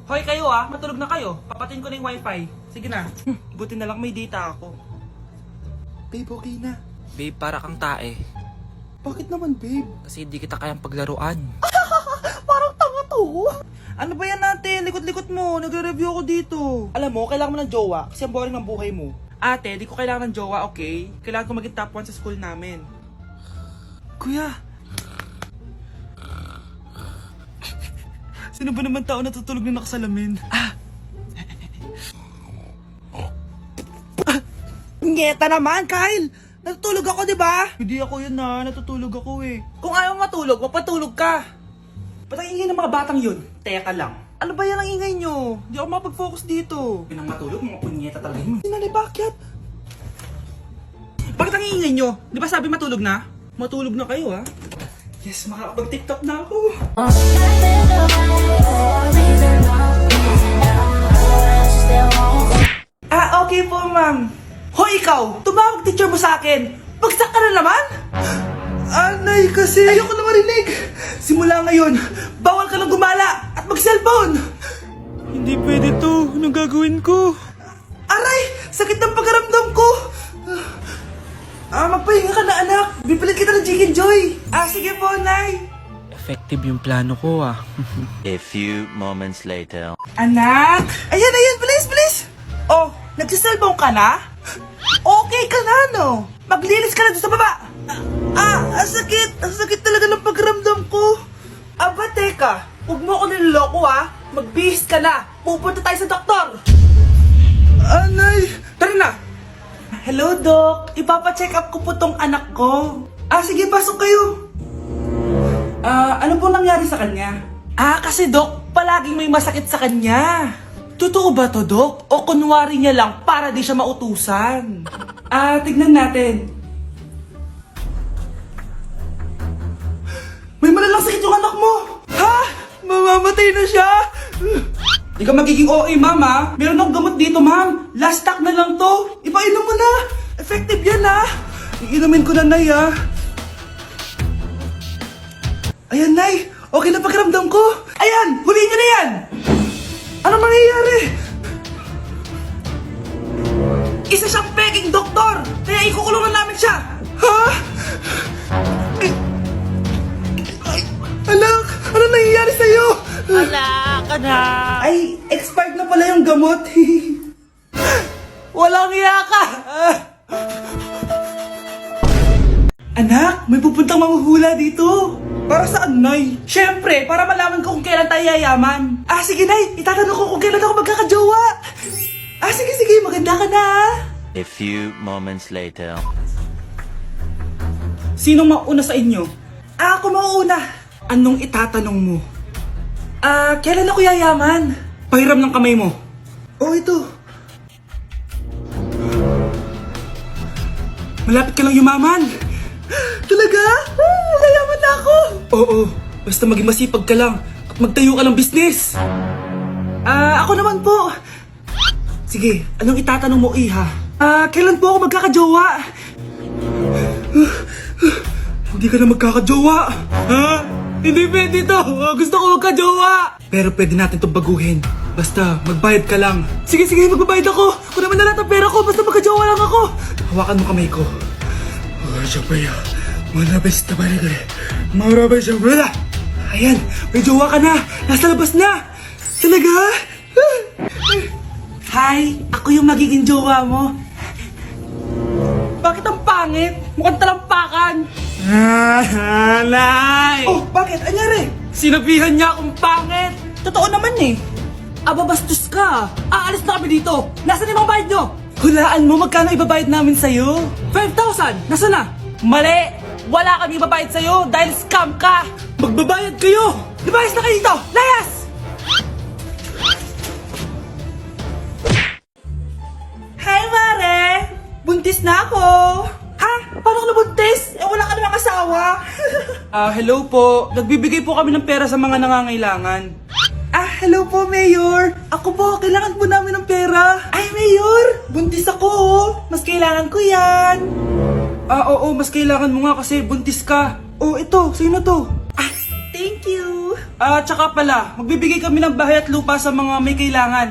Hoy kayo matulog na kayo. Papatin ko na yung wifi. Sige na. Buti na lang may data ako. Babe, okay na. Babe, para kang tae. Bakit naman, babe? Kasi hindi kita kayang paglaruan. Parang tanga to. Ano ba yan natin? Likot-likot mo. Nagre-review ako dito. Alam mo, kailangan mo ng jowa kasi ang boring ng buhay mo. Ate, di ko kailangan ng jowa, okay? Kailangan ko maging top 1 sa school namin. Kuya! Sino ba naman tao natutulog na nakasalamin? Ngeta naman, Kyle! Natutulog ako, di ba? Hindi ako yun natutulog ako eh. Kung ayaw matulog, mapatulog ka. Ba't ang ingay ng mga batang yun? Teka lang. Ano ba yan ang ingay nyo? Hindi ako mapag-focus dito. Pinang matulog, mga punyeta talaga yun. Sinali, bakit? Bakit ang ingay nyo? Di ba sabi matulog na? Matulog na kayo Yes, makakapag-tiktok na ako. Okay po, ma'am. Hoy, ikaw! Tumawag teacher mo sa akin! Bagsak ka na naman? Anay, kasi ayoko na marinig! Simula ngayon, bawal ka nang gumala at mag-cellphone! Hindi pwede to. Anong gagawin ko? Aray! Sakit ng pagkaramdam ko! Magpahinga ka na, anak. Bipilit kita ng Chicken Joy. Sige po, Nay. Effective yung plano ko A few moments later. Anak! Ayan, bilis! Oh, nagsiselfone ka na? Okay ka na, no? Maglinis ka na doon sa baba. Ang sakit. Ang sakit talaga ng pagramdam ko. Aba, teka. Huwag mo ako niloloko, Magbihis ka na. Pupunta tayo sa doktor. Anay! Tara na. Hello, Doc. Ipapa-check up ko po tong anak ko. Sige, pasok kayo. Ano po nangyari sa kanya? Kasi Doc, palaging may masakit sa kanya. Totoo ba to, Doc? O kunwari niya lang para di siya mautusan? Tignan natin. May malalang sakit yung anak mo! Ha? Mamamatay na siya? Di ka magiging OA, ma'am, Meron akong gamot dito, ma'am. Last stock na lang to. Ipainom mo na. Effective yan, Iinumin ko na, Nay, Ayan, Nay. Okay na pakiramdam ko. Ayan, huliin niyo na yan. Ano mangyayari? Isa siyang peking doktor. Kaya ikukulungan namin siya. Ha? Anak, ano nangyayari sa'yo? Ay, expired na pala yung gamot. Walang iya ka. Anak, may pupuntang manghuhula dito. Para saan, Nay? Siyempre, para malaman ko kung kailan tayo yayaman. Sige, Nay. Itatanong ko kung kailan ako magkakajowa. Sige. Maganda ka na, A few moments later. Sinong mauna sa inyo? Ako mauna. Anong itatanong mo? Kailan ako yayaman? Pahiram ng kamay mo. Ito. Malapit ka lang yumaman. Talaga? Yayaman na ako. Oo, basta maging masipag ka lang at magtayo ka ng business. Ako naman po. Sige, anong itatanong mo, Iha? Kailan po ako magkakajowa? Hindi ka na magkakajowa. Hindi pwede to. Gusto ko magkajowa. Pero pwede natin itong baguhin. Basta, magbayad ka lang. Sige, magbabayad ako. Kung naman na lahat ang pera ko, basta magkajowa lang ako. Hawakan mo kamay ko. Ayan, may jowa ka na. Nasa labas na. Talaga? Hi, ako yung magiging jowa mo. Bakit ang pangit? Mukhang talampakan. Nay! Bakit? Anyari? Sinabihan niya akong pangit. Totoo naman bastos ka. Aalis na kami dito. Nasaan yung mga bayad nyo? Hulaan mo magkano ibabayad namin sa'yo? 5,000! Nasaan na? Mali! Wala kami ibabayad sa'yo dahil scam ka! Magbabayad kayo! Lumayas na kayo dito! Layas! Hi, Mare! Buntis na ako! Ha? Paano ka nabuntis? Wala ka namang asawa! Hello po. Nagbibigay po kami ng pera sa mga nangangailangan. Hello po, Mayor. Ako po, kailangan po namin ng pera. Ay, Mayor! Buntis ako, Mas kailangan ko yan. Oo, mas kailangan mo nga kasi buntis ka. Ito, sa'yo na to. Thank you. Tsaka pala, magbibigay kami ng bahay at lupa sa mga may kailangan.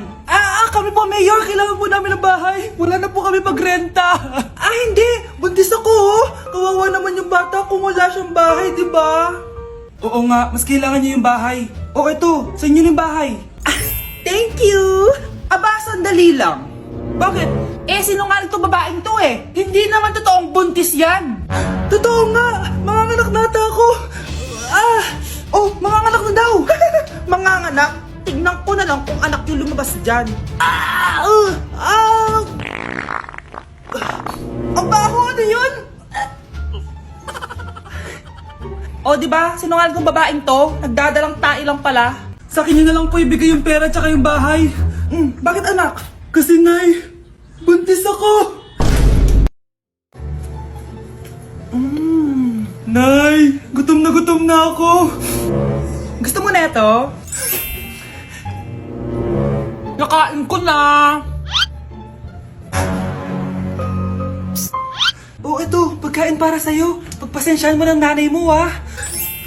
Kami po, Mayor, kailangan po namin ng bahay. Wala na po kami pagrenta. Hindi, buntis ako, oh. Kawawa naman yung bata kung wala siyang bahay, di ba? Oo nga, mas kailangan niyo yung bahay. O eto, sa inyo yung bahay. Thank you! Sandali lang. Bakit? Sinungaling to babaeng to eh. Hindi naman totoong buntis yan. Totoo nga, manganganak nata ako. Manganganak na daw. Manganganak? Tignan ko na lang kung anak yung lumabas dyan. Ang baho, ano yun? Diba? Sinungaling kong babaeng to, nagdadalang tae lang pala. Sa akin na lang po ibigay yung pera tsaka yung bahay. Bakit anak? Kasi Nay, buntis ako. Nay, gutom na ako. Gusto mo na ito? Nakain ko na. Ito, pagkain para sa'yo. Pagpasensyahan mo ng nanay mo, ah.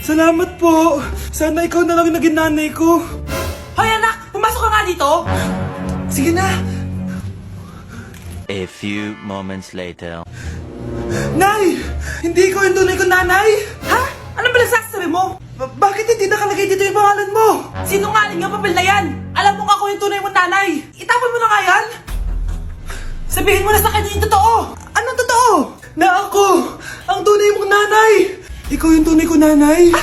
Salamat po. Sana ikaw na lang naging nanay ko. Hoy anak, pumasok ka nga dito. Sige na. A few moments later. Nay! Hindi ko yung tunay kong nanay! Ha? Ano ba nagsasabi mo? Bakit hindi nakalagay dito yung pangalan mo? Sinungaling ang papel na yan! Alam mo nga ako yung tunay mong nanay! Itapon mo na nga yan! Sabihin mo na sa kanya yung totoo! Anong totoo? Na ako! Ang tunay mong nanay! Ikaw yung tunay kong nanay!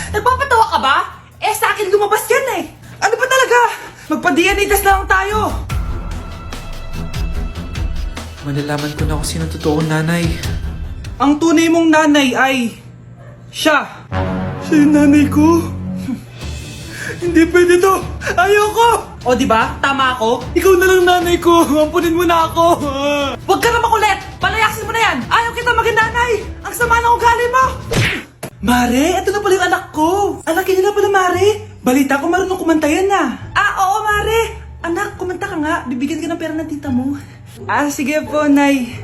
Nagpapatawa ka ba? Sa akin lumabas yan eh! Ano ba talaga? Magpa-DNA test na lang tayo! Malalaman ko na kung sino totoong nanay. Ang tunay mong nanay ay siya. Siya yung nanay ko. Hindi pwede to. Ayoko. O diba? Tama ako. Ikaw na lang nanay ko. Ampunin mo na ako. Huwag ka na makulit. Palayasin mo na yan. Ayaw kita maging nanay. Ang sama ng ugali mo. Mare, ito na pala yung anak ko. Anak nila pala, Mare. Balita ko marunong kumanta yan na. Oo, Mare. Anak, kumanta ka nga. Bibigyan ka ng pera ng tita mo. Sige po, Nay.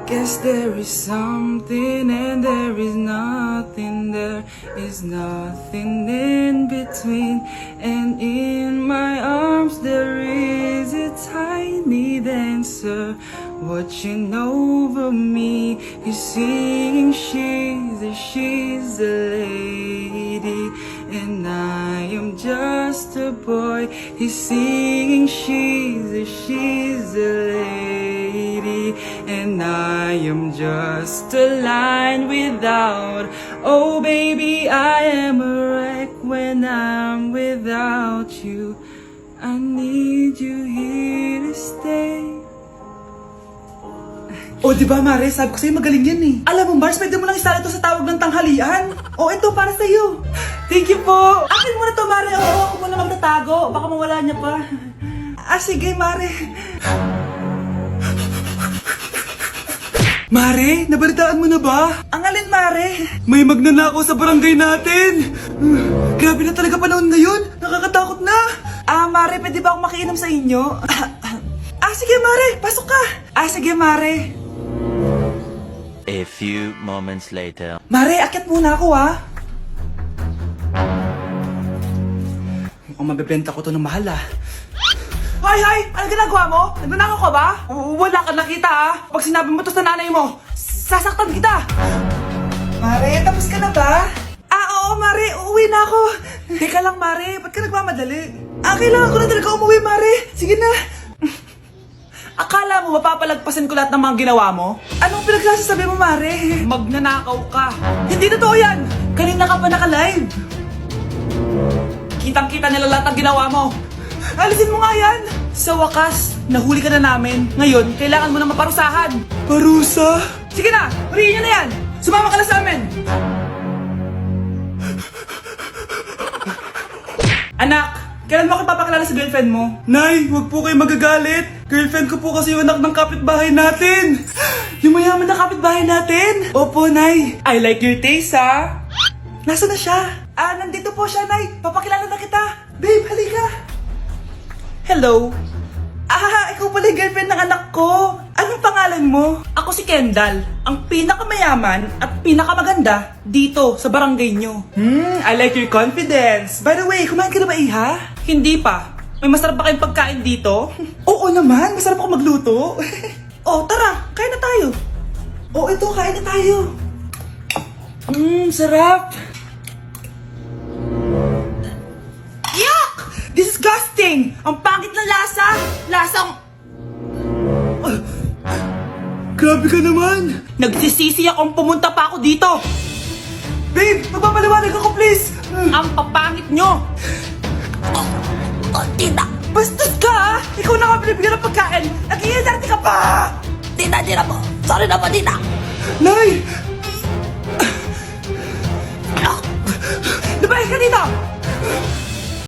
Guess there is something and there is nothing. There is nothing in between. And in my arms there is a tiny dancer watching over me. He's singing, she's a lady. And I am just a boy. He's singing, she's a lady. And I am just a line without. Oh baby, I am a wreck when I'm without you. I need you here to stay. Diba Mare, sabi ko sa'yo magaling yan eh. Alam mo Mars, pwede mo lang isala ito sa tawag ng tanghalian. Ito para sa'yo. Thank you po. Akin mo na to Mare, ako muna magtatago. Baka mawala niya pa. Sige Mare. Mare, nabalitaan mo na ba? Ang alin Mare? May magnanakaw sa barangay natin. Grabe na talaga panahon ngayon. Nakakatakot na. Mare, pwede ba akong makiinom sa inyo? Sige Mare, pasok ka. Sige Mare. A few moments later. Mare, akyat muna ako Mukhang mabibenta ko to ng mahal Hay! Ano ginagawa mo? Nagnanakaw ka ba? Wala ka nakita Pag sinabi mo to sa nanay mo, sasaktan kita! Mare, tapos ka na ba? Oo Mare, uuwi na ako. Teka lang Mare, ba't ka nagmamadali? Kailangan ko na talaga umuwi Mare. Sige na. Akala mo mapapalagpasan ko lahat ng mga ginawa mo? Anong pinagsasasabi mo, Mare? Magnanakaw ka. Hindi totoo yan! Kanina ka pa naka-live. Kitang-kita nila lahat ng ginawa mo. Alisin mo nga yan! Sa wakas, nahuli ka na namin. Ngayon, kailangan mo na maparusahan. Parusa? Sige na, huriin niyo na yan! Sumama ka na sa amin! Anak! Kailan mo ako papakilala sa girlfriend mo? Nay, huwag po kayo magagalit. Girlfriend ko po kasi yung anak ng kapitbahay natin. Yung mayaman na kapitbahay natin. Opo, Nay. I like your taste, Nasaan na siya? Nandito po siya, Nay. Papakilala na kita. Babe, halika. Hello. Ikaw pala yung girlfriend ng anak ko. Anong pangalan mo? Ako si Kendall, ang pinakamayaman at pinakamaganda dito sa barangay nyo. I like your confidence. By the way, kumain ka na ba, Iha? Hindi pa. May masarap ba kayong pagkain dito? Oo naman, masarap ako magluto. Oh, tara, kain na tayo. Oh, ito, kain na tayo. Sarap. Yuck! Disgusting! Ang pangit ng lasa! Lasang... Grabe ka naman. Nagsisisi akong pumunta pa ako dito! Babe, magpapaliwanag ako, please. Ang papangit nyo! Tita, bastos ka, ha? Ikaw na nga binibigyan ng pagkain. Nag-iinarte ka pa. Tita po! Sorry na po, tita! Nay! Lumayas ka dito!